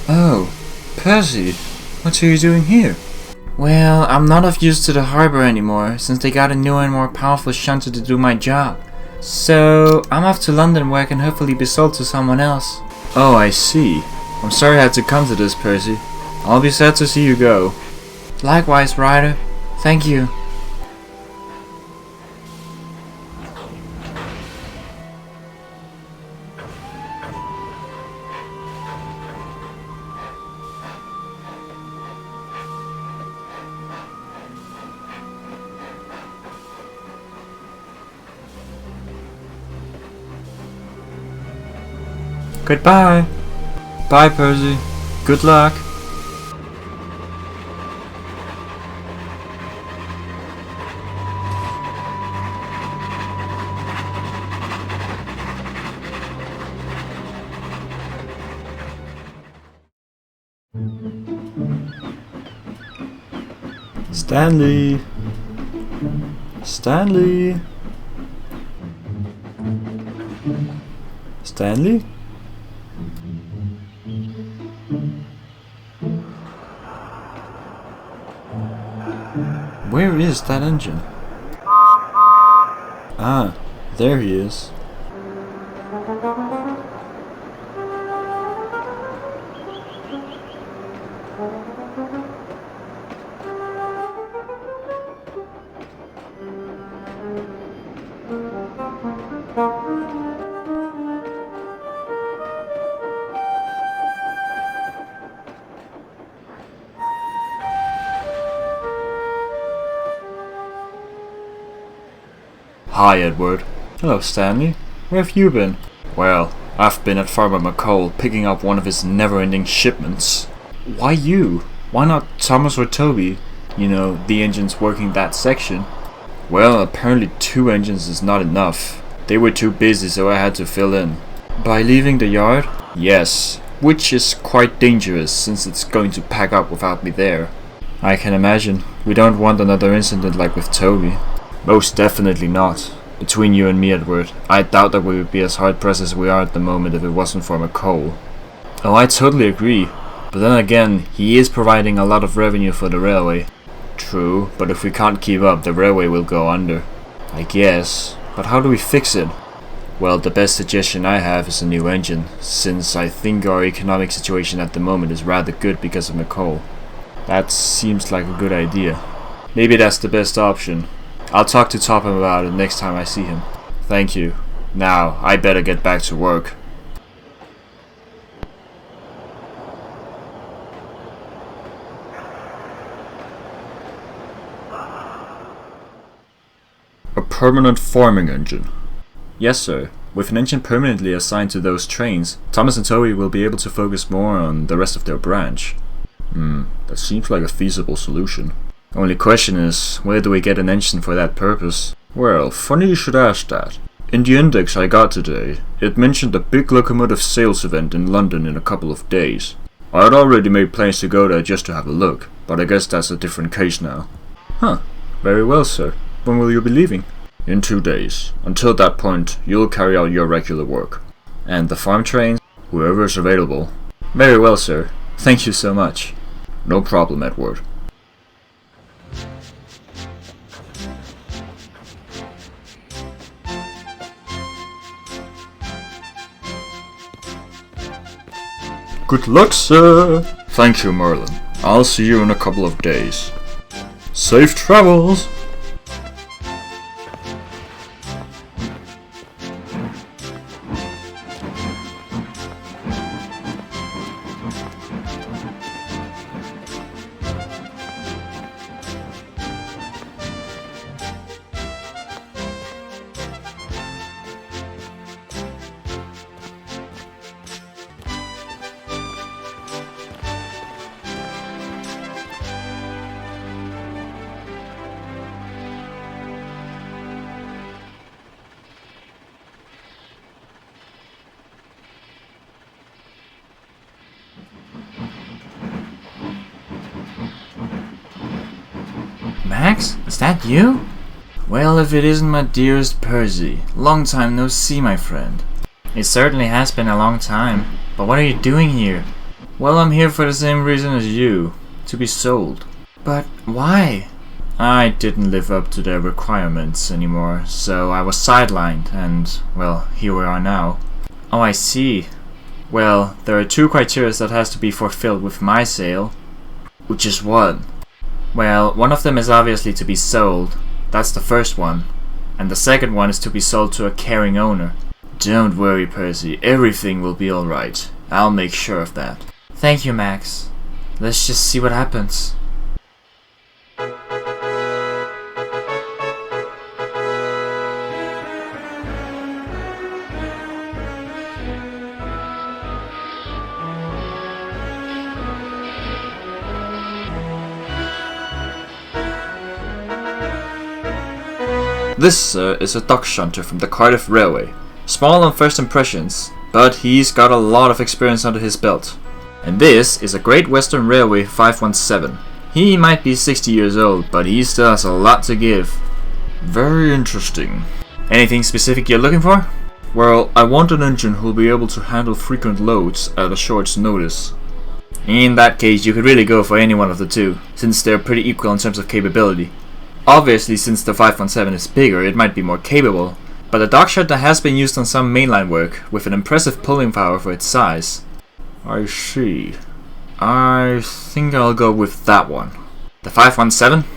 Oh, Percy, what are you doing here? Well, I'm not of use to the harbor anymore, since they got a new and more powerful shunter to do my job. So, I'm off to London where I can hopefully be sold to someone else. Oh, I see. I'm sorry I had to come to this, Percy. I'll be sad to see you go. Likewise, Ryder. Thank you. Goodbye. Bye, Percy. Good luck. Stanley. Stanley. Stanley? Where is that engine? Ah, there he is. Hi, Edward. Hello, Stanley. Where have you been? Well, I've been at Farmer McCall picking up one of his never-ending shipments. Why you? Why not Thomas or Toby? You know, the engines working that section. Well, apparently 2 engines is not enough. They were too busy, so I had to fill in. By leaving the yard? Yes, which is quite dangerous since it's going to pack up without me there. I can imagine. We don't want another incident like with Toby. Most definitely not. Between you and me, Edward, I doubt that we would be as hard pressed as we are at the moment if it wasn't for McCall. Oh, I totally agree. But then again, he is providing a lot of revenue for the railway. True, but if we can't keep up, the railway will go under. I guess. But how do we fix it? Well, the best suggestion I have is a new engine, since I think our economic situation at the moment is rather good because of McCall. That seems like a good idea. Maybe that's the best option. I'll talk to Topham about it next time I see him. Thank you. Now, I better get back to work. A permanent farming engine. Yes, sir. With an engine permanently assigned to those trains, Thomas and Toby will be able to focus more on the rest of their branch. That seems like a feasible solution. Only question is, where do we get an engine for that purpose? Well, funny you should ask that. In the index I got today, it mentioned a big locomotive sales event in London in a couple of days. I had already made plans to go there just to have a look, but I guess that's a different case now. Huh, very well, sir. When will you be leaving? In 2 days. Until that point, you'll carry out your regular work. And the farm trains? Whoever is available. Very well, sir. Thank you so much. No problem, Edward. Good luck, sir! Thank you, Merlin. I'll see you in a couple of days. Safe travels! Max, is that you? Well, if it isn't my dearest Percy. Long time no see, my friend. It certainly has been a long time. But what are you doing here? Well, I'm here for the same reason as you. To be sold. But why? I didn't live up to their requirements anymore, so I was sidelined, and, well, here we are now. Oh, I see. Well, there are 2 criteria that has to be fulfilled with my sale. Which is what? Well, one of them is obviously to be sold. That's the first one. And the second one is to be sold to a caring owner. Don't worry, Percy. Everything will be alright. I'll make sure of that. Thank you, Max. Let's just see what happens. This, sir, is a dock shunter from the Cardiff Railway. Small on first impressions, but he's got a lot of experience under his belt. And this is a Great Western Railway 517. He might be 60 years old, but he still has a lot to give. Very interesting. Anything specific you're looking for? Well, I want an engine who'll be able to handle frequent loads at a short notice. In that case, you could really go for any one of the 2, since they're pretty equal in terms of capability. Obviously, since the 517 is bigger, it might be more capable, but the dock shunter has been used on some mainline work, with an impressive pulling power for its size. I see. I think I'll go with that one. The 517?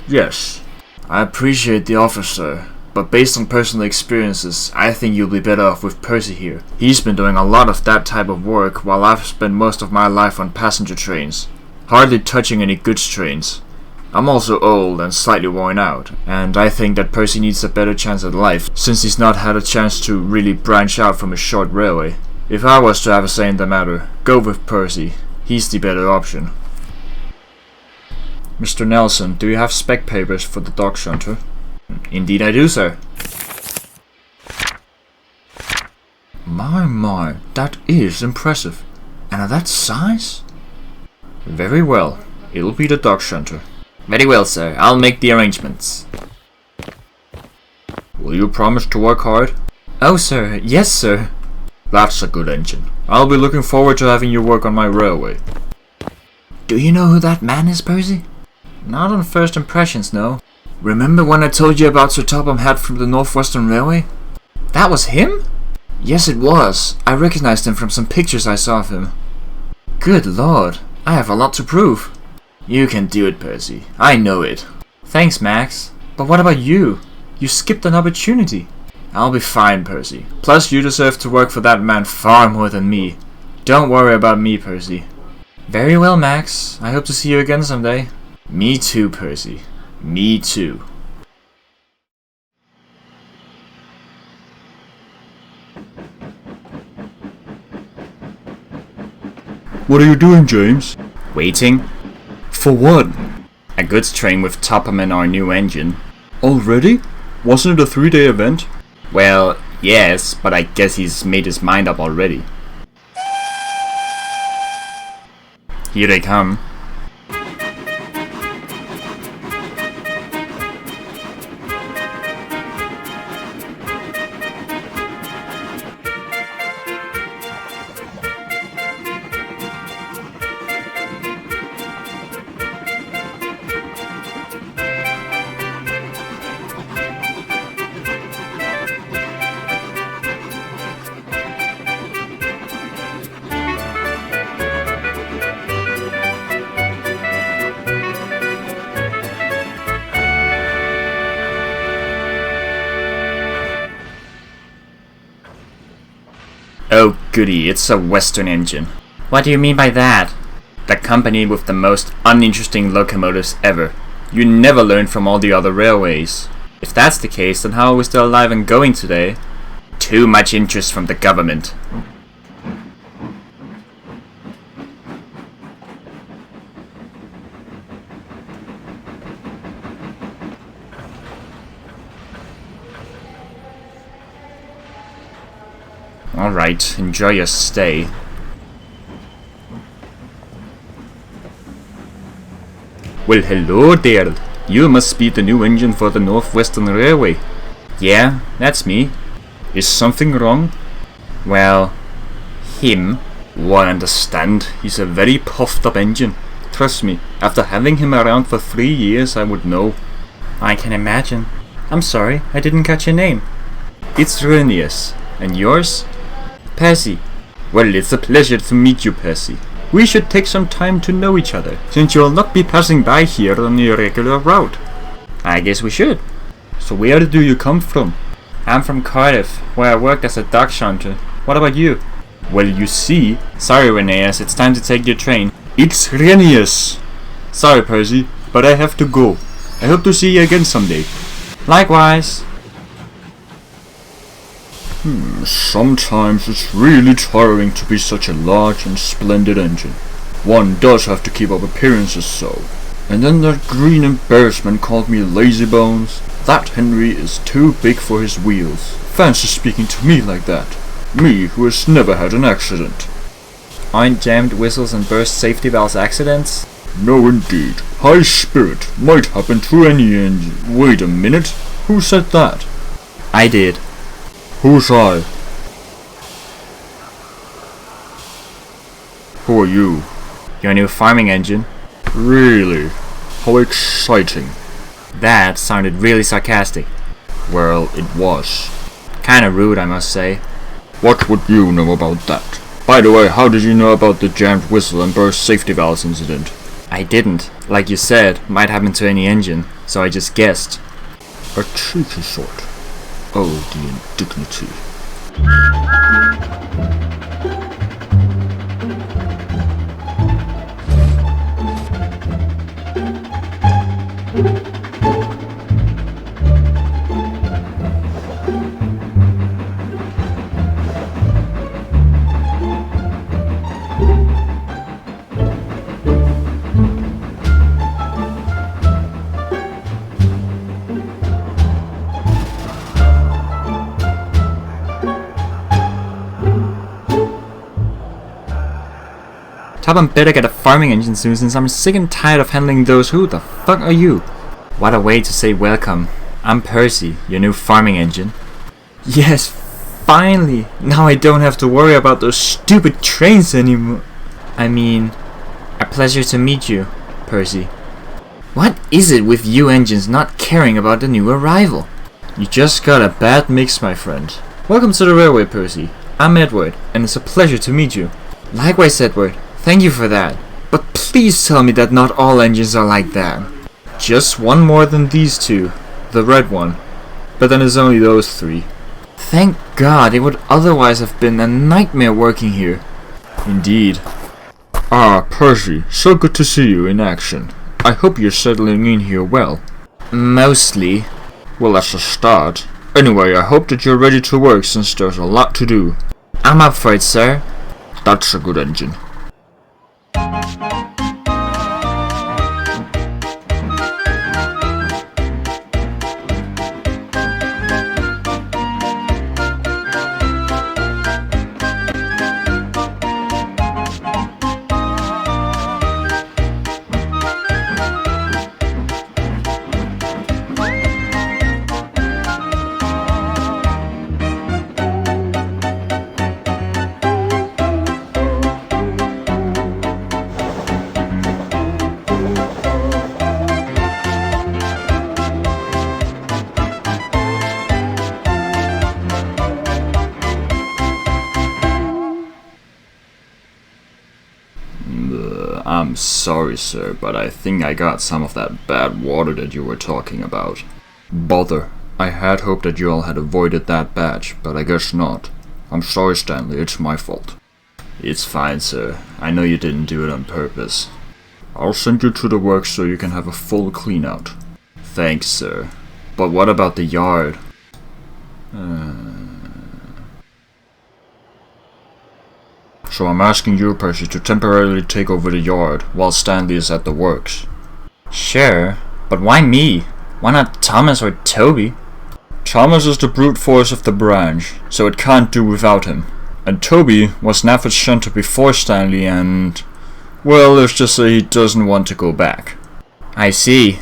Yes. I appreciate the offer, sir, but based on personal experiences, I think you'll be better off with Percy here. He's been doing a lot of that type of work, while I've spent most of my life on passenger trains, hardly touching any goods trains. I'm also old and slightly worn out, and I think that Percy needs a better chance at life, since he's not had a chance to really branch out from his short railway. If I was to have a say in the matter, go with Percy. He's the better option. Mr. Nelson, do you have spec papers for the dock shunter? Indeed I do, sir. My, that is impressive. And of that size? Very well. It'll be the dock shunter. Very well, sir. I'll make the arrangements. Will you promise to work hard? Oh, sir. Yes, sir. That's a good engine. I'll be looking forward to having you work on my railway. Do you know who that man is, Percy? Not on first impressions, no. Remember when I told you about Sir Topham had from the North Western Railway? That was him? Yes, it was. I recognized him from some pictures I saw of him. Good lord. I have a lot to prove. You can do it, Percy. I know it. Thanks, Max. But what about you? You skipped an opportunity. I'll be fine, Percy. Plus, you deserve to work for that man far more than me. Don't worry about me, Percy. Very well, Max. I hope to see you again someday. Me too, Percy. Me too. What are you doing, James? Waiting. For what? A goods train with Topham and our new engine. Already? Wasn't it a 3-day event? Well, yes, but I guess he's made his mind up already. Here they come. Oh goody, it's a Western engine. What do you mean by that? The company with the most uninteresting locomotives ever. You never learn from all the other railways. If that's the case, then how are we still alive and going today? Too much interest from the government. Alright, enjoy your stay. Well, hello there. You must be the new engine for the North Western Railway. Yeah, that's me. Is something wrong? Well, him. Oh, I understand. He's a very puffed up engine. Trust me, after having him around for 3 years, I would know. I can imagine. I'm sorry, I didn't catch your name. It's Renius. And yours? Percy. Well, it's a pleasure to meet you, Percy. We should take some time to know each other, since you'll not be passing by here on your regular route. I guess we should. So where do you come from? I'm from Cardiff, where I worked as a dock shunter. What about you? Well, you see... Sorry, Renius, it's time to take your train. It's Renius! Sorry, Percy, but I have to go. I hope to see you again someday. Likewise. Sometimes it's really tiring to be such a large and splendid engine. One does have to keep up appearances so. And then that green embarrassment called me lazybones. That Henry is too big for his wheels. Fancy speaking to me like that. Me, who has never had an accident. Aren't jammed whistles and burst safety valves accidents? No indeed. High spirit might happen to any engine. Wait a minute. Who said that? I did. Who's I? Who are you? Your new farming engine. Really? How exciting. That sounded really sarcastic. Well, it was. Kinda rude, I must say. What would you know about that? By the way, how did you know about the jammed whistle and burst safety valves incident? I didn't. Like you said, might happen to any engine, so I just guessed. A cheeky sort. Oh, the indignity. Topham better get a farming engine soon, since I'm sick and tired of handling those. Who the fuck are you? What a way to say welcome. I'm Percy, your new farming engine. Yes, finally! Now I don't have to worry about those stupid trains anymore. I mean, a pleasure to meet you, Percy. What is it with you engines not caring about the new arrival? You just got a bad mix, my friend. Welcome to the railway, Percy. I'm Edward, and it's a pleasure to meet you. Likewise, Edward. Thank you for that. But please tell me that not all engines are like that. Just one more than these two. The red one. But then it's only those three. Thank God, it would otherwise have been a nightmare working here. Indeed. Ah, Percy, so good to see you in action. I hope you're settling in here well. Mostly. Well, that's a start. Anyway, I hope that you're ready to work, since there's a lot to do. I'm up for it, sir. That's a good engine. I'm sorry, sir, but I think I got some of that bad water that you were talking about. Bother. I had hoped that you all had avoided that batch, but I guess not. I'm sorry, Stanley, it's my fault. It's fine, sir. I know you didn't do it on purpose. I'll send you to the works so you can have a full clean-out. Thanks, sir. But what about the yard? So I'm asking you, Percy, to temporarily take over the yard while Stanley is at the works. Sure, but why me? Why not Thomas or Toby? Thomas is the brute force of the branch, so it can't do without him. And Toby was Nafford's shunter before Stanley and... well, let's just say he doesn't want to go back. I see.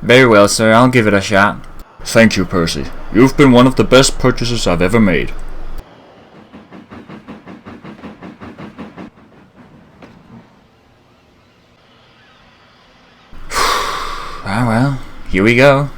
Very well, sir, I'll give it a shot. Thank you, Percy. You've been one of the best purchases I've ever made. Ah, well, here we go.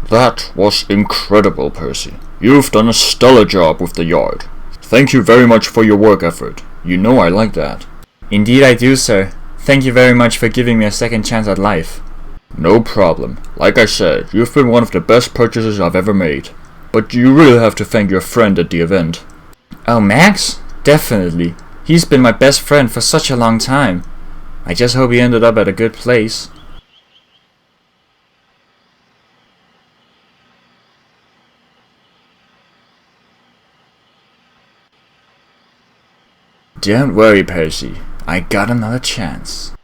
That was incredible, Percy. You've done a stellar job with the yard. Thank you very much for your work effort. You know I like that. Indeed I do, sir. Thank you very much for giving me a second chance at life. No problem. Like I said, you've been one of the best purchases I've ever made. But you really have to thank your friend at the event. Oh, Max? Definitely. He's been my best friend for such a long time. I just hope he ended up at a good place. Don't worry, Percy. I got another chance.